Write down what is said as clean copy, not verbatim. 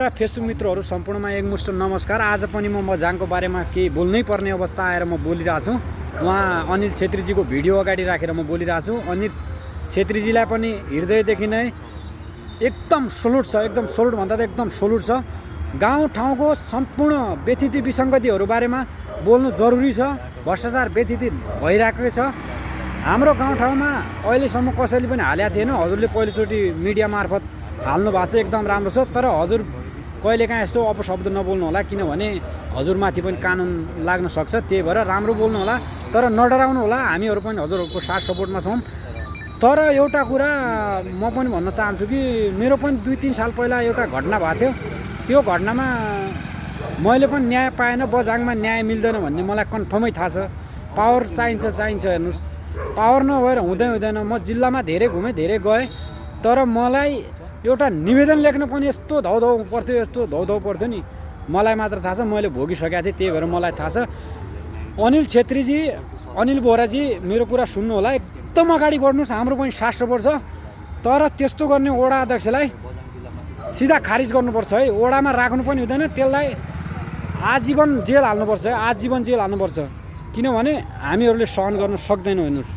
Facebook मित्रहरू सम्पूर्णमा एकमुष्ट नमस्कार। आज पनि म मजाङको बारेमा केही बोल्नै पर्ने अवस्था आएर म बोलिरहेको छु। उहाँ अनिल छेत्रीजीको भिडियो अगाडि राखेर म बोलिरहेको छु। अनिल छेत्रीजीलाई पनि हृदयदेखि नै एकदम सल्युट छ, एकदम सल्युट भन्दा त एकदम सल्युट छ। गाउँठाउँको सम्पूर्ण व्यथिति विसङ्गतिहरू बारेमा बोल्नु जरुरी छ। भ्रष्टाचार व्यथिति भइरहेकै छ। हाम्रो गाउँठाउँमा अहिलेसम्म कसैले पनि हालेको थिएन। हजुरले पहिलोचोटि मिडिया मार्फत हाल्नु भएको छ, एकदम राम्रो छ। तर हजुर कहिलेकाहीँ यस्तो अपशब्द नबोल्नु होला, किनभने हजुरमाथि पनि कानुन लाग्न सक्छ। त्यही भएर राम्रो बोल्नु होला, तर नडराउनु होला। हामीहरू पनि हजुरहरूको साथ सपोर्टमा छौँ। तर एउटा कुरा म पनि भन्न चाहन्छु कि मेरो पनि 2-3 साल पहिला एउटा घटना भएको थियो। त्यो घटनामा मैले पनि न्याय पाएन, बझाङमा न्याय मिल्दैन भन्ने मलाई कन्फर्मै थाहा छ। पावर चाहिन्छ हेर्नुहोस्, पावर नभएर हुँदैन। म जिल्लामा धेरै घुमेँ, धेरै गएँ, तर मलाई एउटा निवेदन लेख्न पनि यस्तो धौधौ पर्थ्यो नि। मलाई मात्र थाहा छ, मैले भोगिसकेको थिएँ। त्यही भएर मलाई थाहा छ। अनिल छेत्रीजी, अनिल बोहराजी, मेरो कुरा सुन्नु होला। एकदम अगाडि बढ्नुहोस्, हाम्रो पनि साथ सपोर्ट छ। तर त्यस्तो गर्ने वडा अध्यक्षलाई सिधा खारिज गर्नुपर्छ है। वडामा राख्नु पनि हुँदैन, त्यसलाई आजीवन जेल हाल्नुपर्छ है, आजीवन जेल हाल्नुपर्छ। किनभने हामीहरूले सहन गर्न सक्दैनौँ। हेर्नुहोस्,